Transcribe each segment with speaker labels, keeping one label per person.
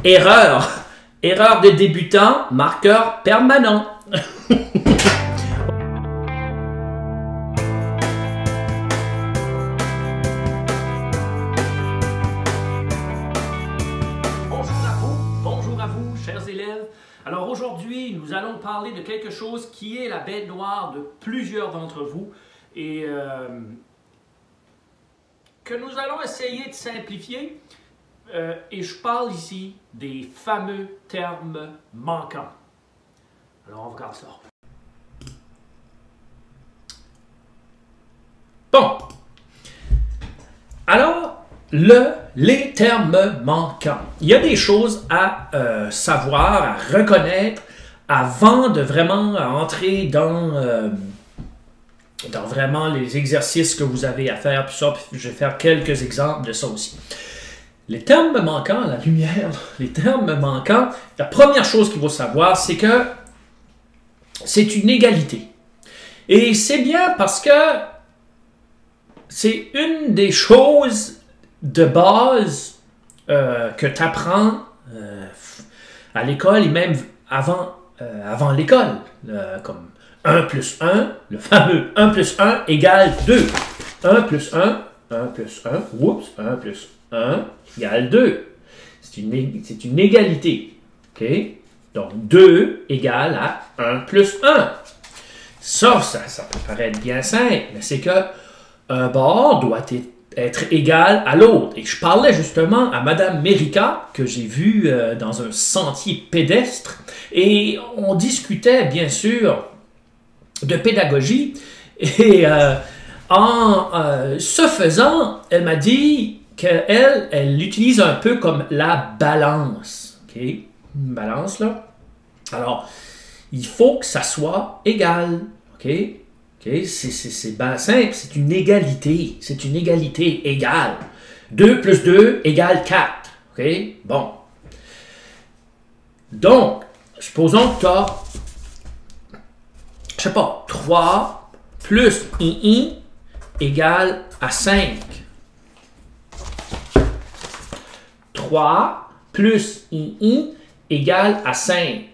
Speaker 1: Erreur. Erreur de débutant, marqueur permanent. Bonjour à vous, chers élèves. Alors aujourd'hui, nous allons parler de quelque chose qui est la bête noire de plusieurs d'entre vous et que nous allons essayer de simplifier. Et je parle ici des fameux termes manquants. Alors, on regarde ça. Bon. Alors, les termes manquants. Il y a des choses à savoir, à reconnaître avant de vraiment entrer dans vraiment les exercices que vous avez à faire. Puis ça, puis je vais faire quelques exemples de ça aussi. Les termes manquants, la lumière, les termes manquants, la première chose qu'il faut savoir, c'est que c'est une égalité. Et c'est bien parce que c'est une des choses de base que tu apprends à l'école et même avant l'école. Comme 1 plus 1, le fameux 1 plus 1 égale 2. 1 plus 1, 1 plus 1, oups, 1 plus 1 égale 2. C'est une égalité. OK? Donc, 2 égale à 1 plus 1. Ça peut paraître bien simple, mais c'est que un bord doit être égal à l'autre. Et je parlais justement à Madame Mérica, que j'ai vue dans un sentier pédestre, et on discutait, bien sûr, de pédagogie, et en ce faisant, elle m'a dit qu'elle l'utilise un peu comme la balance. OK? Une balance, là. Alors, il faut que ça soit égal. OK? OK? C'est bien simple. C'est une égalité. C'est une égalité égale. 2 plus 2 égale 4. OK? Bon. Donc, supposons que tu as, je sais pas, 3 plus i égale à 5. 3 plus i égale à 5.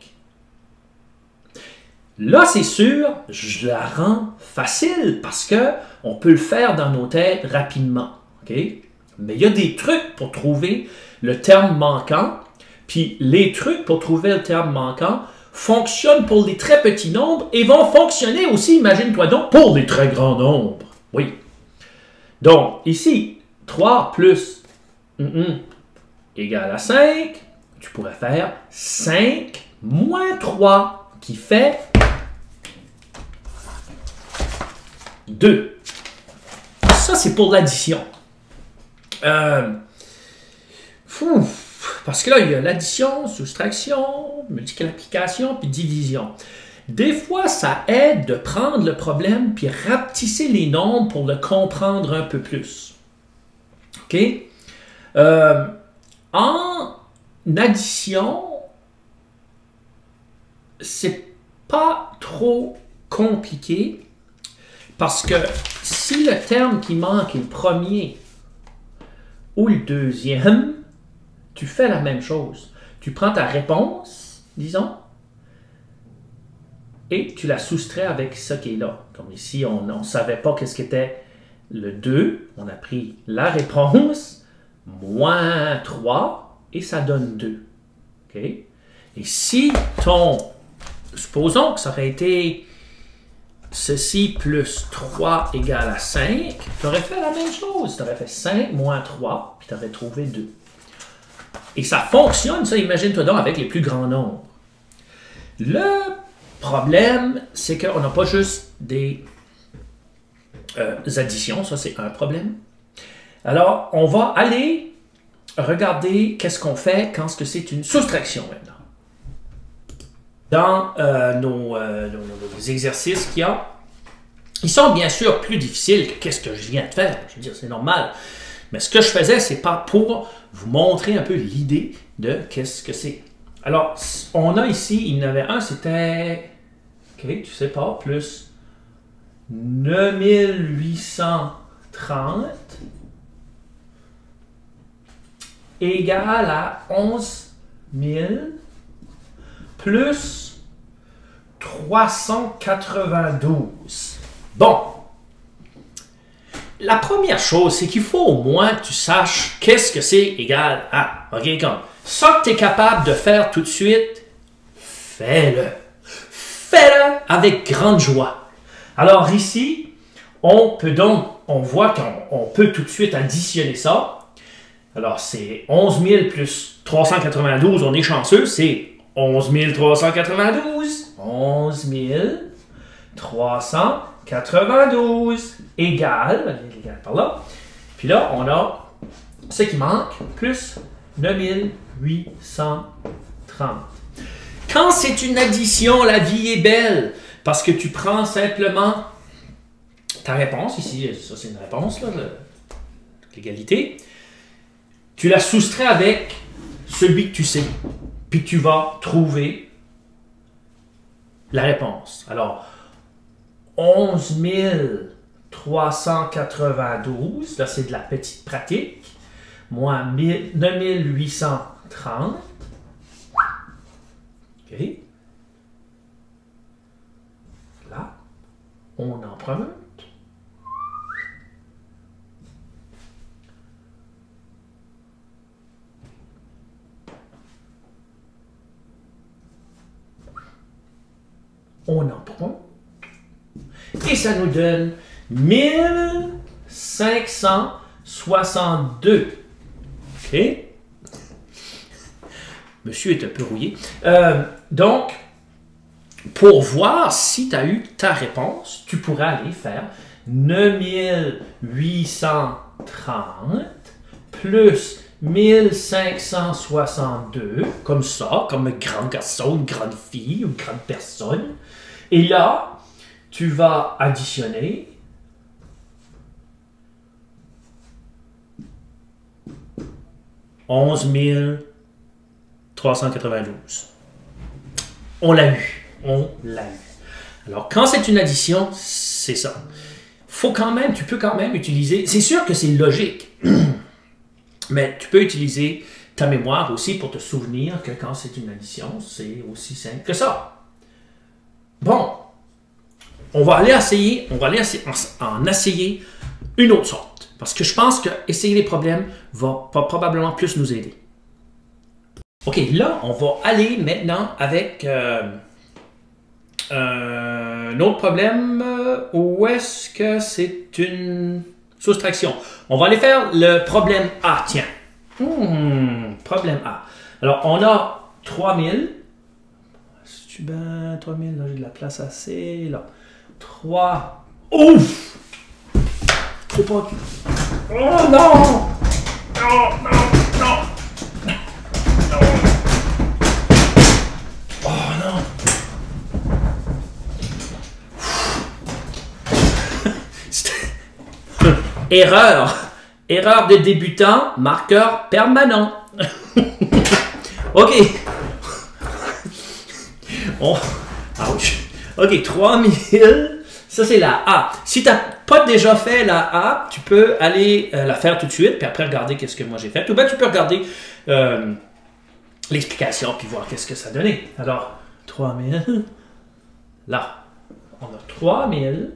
Speaker 1: Là, c'est sûr, je la rends facile parce qu'on peut le faire dans nos têtes rapidement. Okay? Mais il y a des trucs pour trouver le terme manquant. Puis les trucs pour trouver le terme manquant fonctionnent pour les très petits nombres et vont fonctionner aussi, imagine-toi donc, pour les très grands nombres. Oui. Donc, ici, 3 plus égale à 5, tu pourrais faire 5 moins 3, qui fait 2. Ça, c'est pour l'addition. Parce que là, il y a l'addition, soustraction, multiplication, puis division. Des fois, ça aide de prendre le problème puis rapetisser les nombres pour le comprendre un peu plus. OK? En addition, c'est pas trop compliqué parce que si le terme qui manque est le premier ou le deuxième, tu fais la même chose. Tu prends ta réponse, disons, et tu la soustrais avec ce qui est là. Comme ici, on ne savait pas qu'est-ce qu'était le 2. On a pris la réponse, moins 3, et ça donne 2. OK? Et si supposons que ça aurait été ceci plus 3 égale à 5, tu aurais fait la même chose. Tu aurais fait 5 moins 3, puis tu aurais trouvé 2. Et ça fonctionne, ça, imagine-toi donc, avec les plus grands nombres. Le problème, c'est qu'on n'a pas juste des additions, ça c'est un problème. Alors, on va aller regarder qu'est-ce qu'on fait quand c'est une soustraction maintenant. Dans nos exercices qu'il y a, ils sont bien sûr plus difficiles que qu'est-ce que je viens de faire. Je veux dire, c'est normal. Mais ce que je faisais, c'est pas pour vous montrer un peu l'idée de qu'est-ce que c'est. Alors, on a ici, il y en avait un, c'était, ok, tu sais pas, plus 9830 égale à 11 000 plus 392. Bon. La première chose, c'est qu'il faut au moins que tu saches qu'est-ce que c'est égal à. OK, comme ça que tu es capable de faire tout de suite, fais-le. Fais-le avec grande joie. Alors ici, on voit qu'on peut tout de suite additionner ça. Alors c'est 11 000 plus 392, on est chanceux, c'est 11 392. 11 392 égale par là. Puis là, on a ce qui manque, plus 9830. Quand c'est une addition, la vie est belle, parce que tu prends simplement ta réponse, ici, ça c'est une réponse, là, l'égalité, tu la soustrais avec celui que tu sais, puis tu vas trouver la réponse. Alors, 11 392, là c'est de la petite pratique, moins 9830. OK. Là, on emprunte. On emprunte. Et ça nous donne 1562. OK? Monsieur est un peu rouillé. Donc, pour voir si tu as eu ta réponse, tu pourrais aller faire 9830 plus 1562, comme ça, comme un grand garçon, une grande fille, une grande personne. Et là, tu vas additionner 11 392. On l'a eu. On l'a eu. Alors, quand c'est une addition, c'est ça. Tu peux quand même utiliser, c'est sûr que c'est logique, mais tu peux utiliser ta mémoire aussi pour te souvenir que quand c'est une addition, c'est aussi simple que ça. Bon, on va aller essayer une autre sorte, parce que je pense que essayer les problèmes va probablement plus nous aider. OK, là, on va aller maintenant avec un autre problème où est-ce que c'est une soustraction. On va aller faire le problème A, tiens. Problème A. Alors, on a 3000. Si ben 3000, là, j'ai de la place assez, là. 3. Ouf! Faut pas... Oh non! Non, non, non! Oh non! Erreur! Erreur de débutant, marqueur permanent. OK. Ouch. OK, 3000. Ça, c'est la A. Si tu n'as pas déjà fait la A, tu peux aller la faire tout de suite, puis après regarder qu'est-ce que moi j'ai fait. Ou bien tu peux regarder l'explication, puis voir qu'est-ce que ça donnait. Alors, 3000. Là, on a 3000.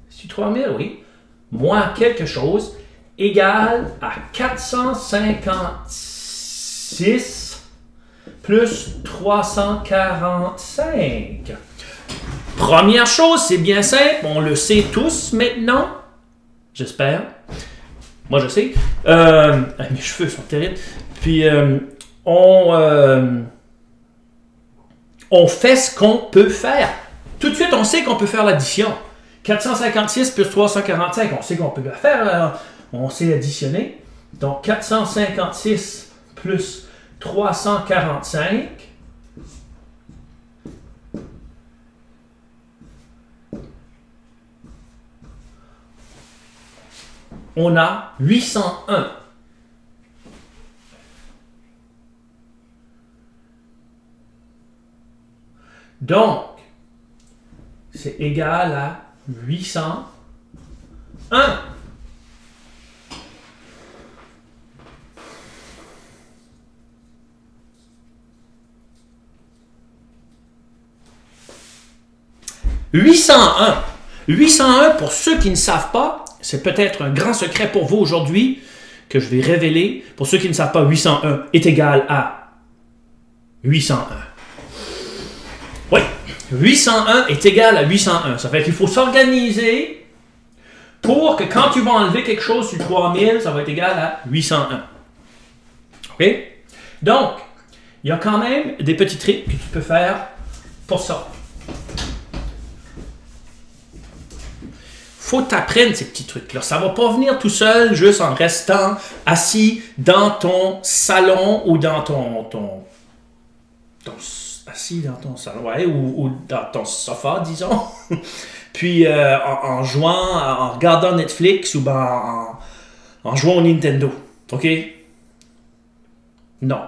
Speaker 1: C'est 3000, oui. Moins quelque chose égale à 456 plus 345. Première chose, c'est bien simple, on le sait tous maintenant. J'espère. Moi, je sais. Mes cheveux sont terribles. Puis, on fait ce qu'on peut faire. Tout de suite, on sait qu'on peut faire l'addition. 456 plus 345, on sait qu'on peut la faire. On sait additionner. Donc, 456 plus 345. On a 801. Donc, c'est égal à 801. 801. 801, pour ceux qui ne savent pas, c'est peut-être un grand secret pour vous aujourd'hui que je vais révéler. Pour ceux qui ne savent pas, 801 est égal à 801. Oui, 801 est égal à 801. Ça fait qu'il faut s'organiser pour que quand tu vas enlever quelque chose sur 3000, ça va être égal à 801. OK? Donc, il y a quand même des petits trucs que tu peux faire pour ça. Faut t'apprendre ces petits trucs-là. Ça ne va pas venir tout seul juste en restant assis dans ton salon ou dans assis dans ton salon, ouais, ou dans ton sofa, disons. Puis en jouant, en regardant Netflix ou ben, en jouant au Nintendo. OK? Non.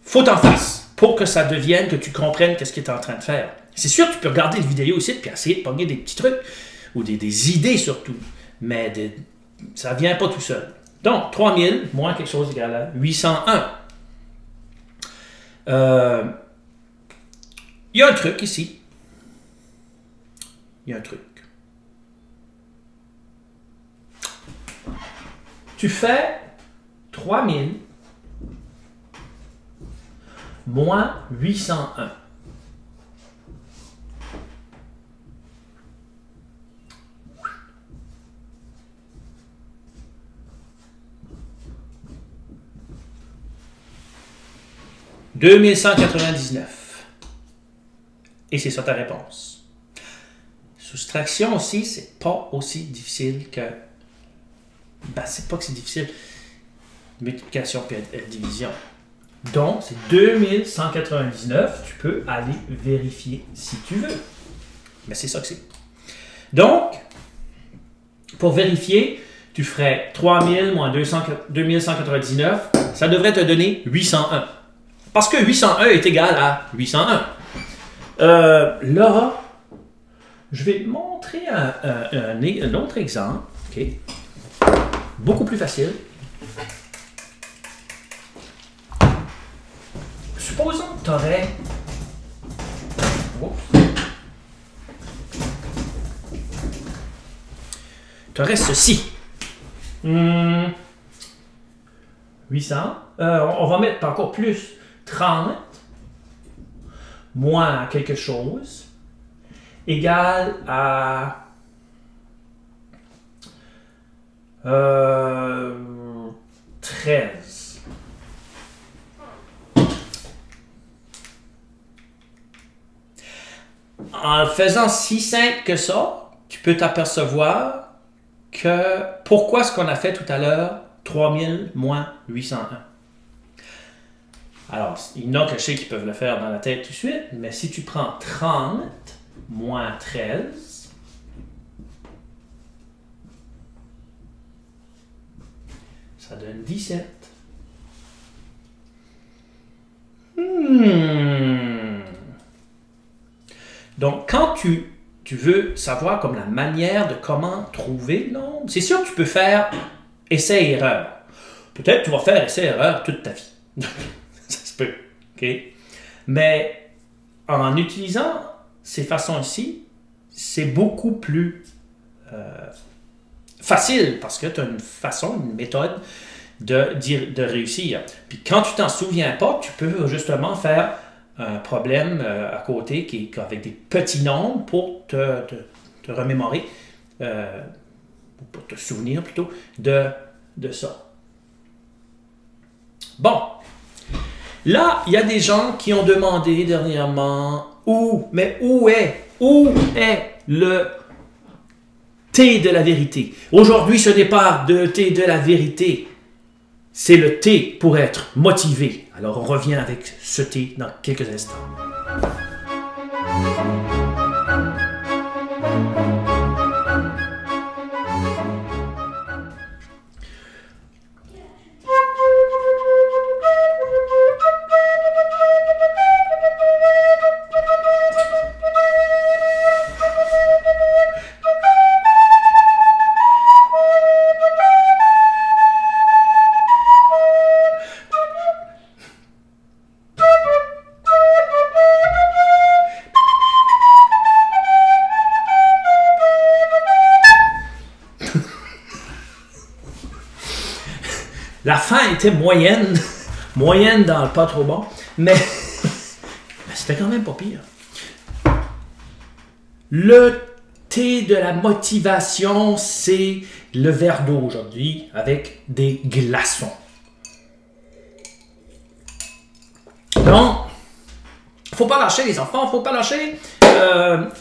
Speaker 1: Faut t'en fasses pour que ça devienne, que tu comprennes qu'est-ce qu'il est en train de faire. C'est sûr, tu peux regarder des vidéos aussi puis essayer de pogner des petits trucs ou des idées surtout. Mais ça ne vient pas tout seul. Donc, 3000 moins quelque chose égal à 801. Il y a un truc ici. Il y a un truc. Tu fais 3000 moins 801. « 2199. » Et c'est ça ta réponse. Soustraction aussi, c'est pas aussi difficile que... Ben, c'est pas que c'est difficile. Multiplication et division. Donc, c'est 2199. Tu peux aller vérifier si tu veux. Mais c'est ça que c'est. Donc, pour vérifier, tu ferais 3000 moins 2199. Ça devrait te donner 801. Parce que 801 est égal à 801. Là, je vais te montrer un autre exemple. Okay. Beaucoup plus facile. Supposons que tu aurais... Tu aurais ceci. 800. On va mettre encore plus. 30 moins quelque chose égale à 13. En faisant si simple que ça, tu peux t'apercevoir que pourquoi ce qu'on a fait tout à l'heure, 3000 moins 801. Alors, il y en a que je sais qui peuvent le faire dans la tête tout de suite, mais si tu prends 30 moins 13, ça donne 17. Donc, quand tu veux savoir comme la manière de comment trouver le nombre, c'est sûr que tu peux faire essai-erreur. Peut-être que tu vas faire essai-erreur toute ta vie. Ça se peut. Okay? Mais en utilisant ces façons-ci, c'est beaucoup plus facile parce que tu as une façon, une méthode de réussir. Puis quand tu t'en souviens pas, tu peux justement faire un problème à côté qui est avec des petits nombres pour te remémorer, pour te souvenir plutôt, de ça. Bon. Là, il y a des gens qui ont demandé dernièrement où est le thé de la vérité? Aujourd'hui, ce n'est pas de thé de la vérité. C'est le thé pour être motivé. Alors, on revient avec ce thé dans quelques instants. La fin était moyenne. Moyenne dans le pas trop bon. Mais c'était quand même pas pire. Le thé de la motivation, c'est le verre d'eau aujourd'hui avec des glaçons. Donc, faut pas lâcher les enfants, faut pas lâcher.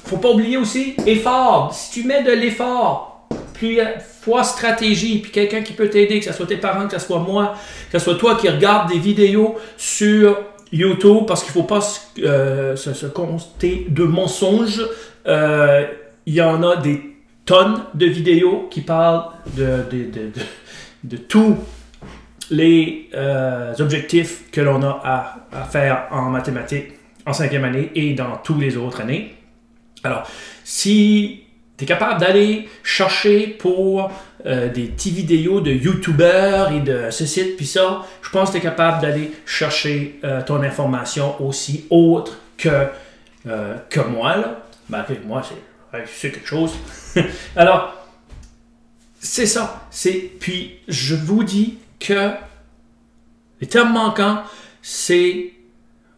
Speaker 1: Faut pas oublier aussi effort. Si tu mets de l'effort, plus fois stratégie, puis quelqu'un qui peut t'aider, que ce soit tes parents, que ce soit moi, que ce soit toi qui regarde des vidéos sur YouTube, parce qu'il ne faut pas se compter de mensonges. Il y en a des tonnes de vidéos qui parlent de tous les objectifs que l'on a à faire en mathématiques en 5e année et dans toutes les autres années. Alors, si tu es capable d'aller chercher pour des petites vidéos de YouTubeurs et de ceci puis ça, je pense que tu es capable d'aller chercher ton information aussi autre que moi. Là. Ben, moi, c'est quelque chose. Alors, c'est ça. Puis, je vous dis que les termes manquants, c'est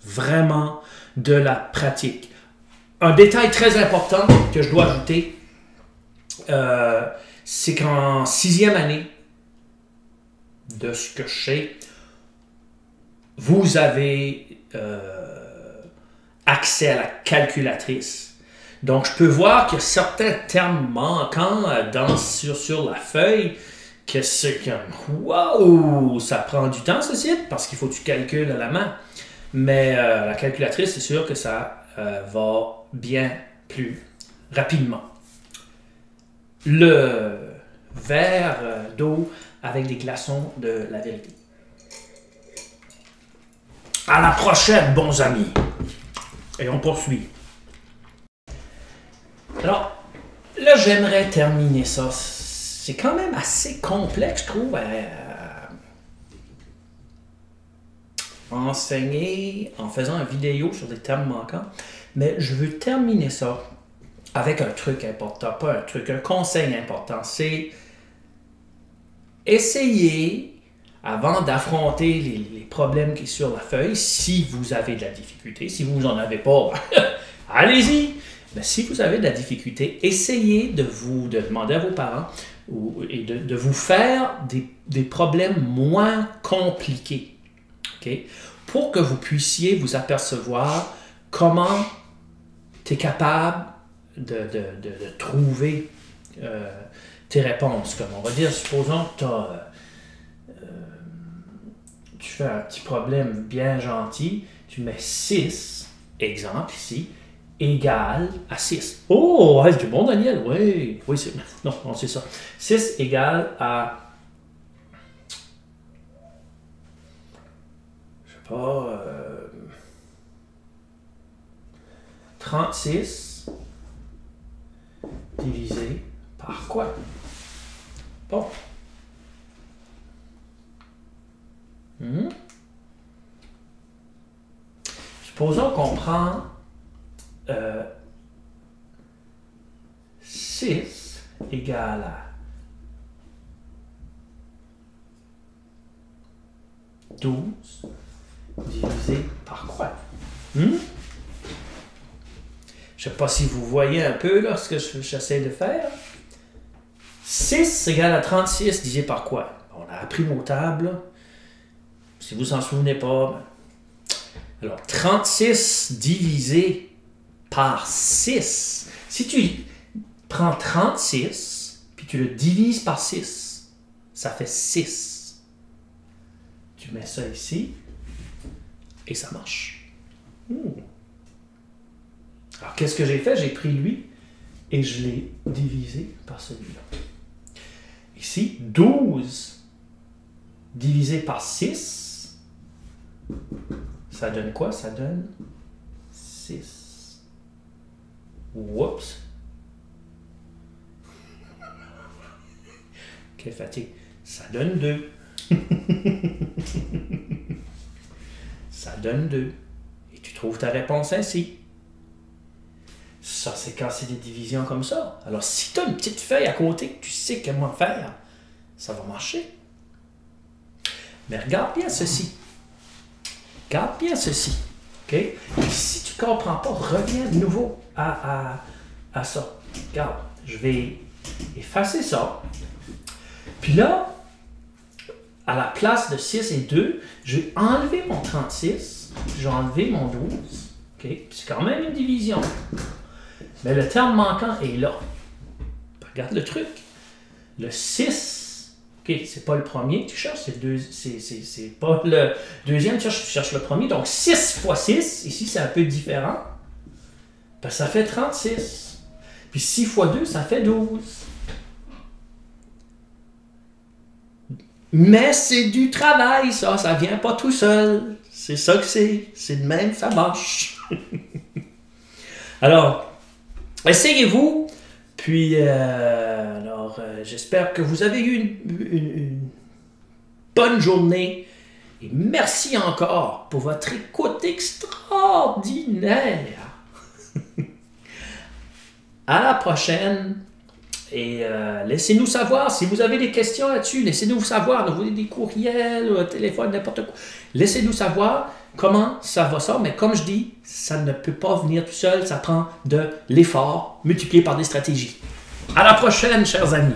Speaker 1: vraiment de la pratique. Un détail très important que je dois ajouter, c'est qu'en 6e année, de ce que je sais, vous avez accès à la calculatrice. Donc, je peux voir qu'il y a certains termes manquants sur la feuille, que c'est comme, wow, ça prend du temps, ceci, parce qu'il faut que tu calcules à la main. Mais la calculatrice, c'est sûr que ça va bien plus rapidement. Le verre d'eau avec des glaçons de la vérité. À la prochaine, bons amis. Et on poursuit. Alors, là, j'aimerais terminer ça. C'est quand même assez complexe, je trouve, à enseigner en faisant une vidéo sur des termes manquants. Mais je veux terminer ça avec un truc important, pas un truc, un conseil important. C'est essayer, avant d'affronter les problèmes qui sont sur la feuille, si vous avez de la difficulté, si vous n'en avez pas, allez-y! Mais si vous avez de la difficulté, essayez de demander à vos parents et de vous faire des problèmes moins compliqués. Okay? Pour que vous puissiez vous apercevoir comment tu es capable de trouver tes réponses. Comme on va dire, supposons que tu fais un petit problème bien gentil, tu mets 6, exemple ici, égale à 6. Oh, ouais, c'est bon, Daniel, oui. Oui, c'est... Non, c'est ça. 6 égale à... Je sais pas... 36 divisé par quoi? Bon. Supposons qu'on prend 6 égale à 12 divisé par quoi? Je ne sais pas si vous voyez un peu là, ce que j'essaie de faire. 6 égale à 36 divisé par quoi? On a appris nos tables. Si vous en souvenez pas. Alors, 36 divisé par 6. Si tu prends 36, puis tu le divises par 6, ça fait 6. Tu mets ça ici, et ça marche. Alors, qu'est-ce que j'ai fait? J'ai pris lui, et je l'ai divisé par celui-là. Ici, 12 divisé par 6, ça donne quoi? Ça donne 6. Oups! Quelle fatigue. Ça donne 2. Ça donne 2. Et tu trouves ta réponse ainsi. Ça, c'est quand c'est des divisions comme ça. Alors, si tu as une petite feuille à côté que tu sais comment faire, ça va marcher. Mais regarde bien ceci. Regarde bien ceci. OK? Et si tu ne comprends pas, reviens de nouveau à ça. Regarde, je vais effacer ça. Puis là, à la place de 6 et 2, je vais enlever mon 36, je vais enlever mon 12. OK? Puis c'est quand même une division. Mais le terme manquant est là. Regarde le truc. Le 6, OK, c'est pas le premier que tu cherches, c'est pas le deuxième, tu cherches le premier. Donc 6 fois 6, ici c'est un peu différent. Parce que ça fait 36. Puis 6 fois 2, ça fait 12. Mais c'est du travail, ça vient pas tout seul. C'est ça que c'est de même, ça marche. Alors, essayez-vous. Puis, j'espère que vous avez eu une bonne journée. Et merci encore pour votre écoute extraordinaire. À la prochaine. Et laissez-nous savoir, si vous avez des questions là-dessus, laissez-nous savoir, vous voulez des courriels, un téléphone, n'importe quoi. Laissez-nous savoir comment ça va ça, mais comme je dis, ça ne peut pas venir tout seul, ça prend de l'effort multiplié par des stratégies. À la prochaine, chers amis.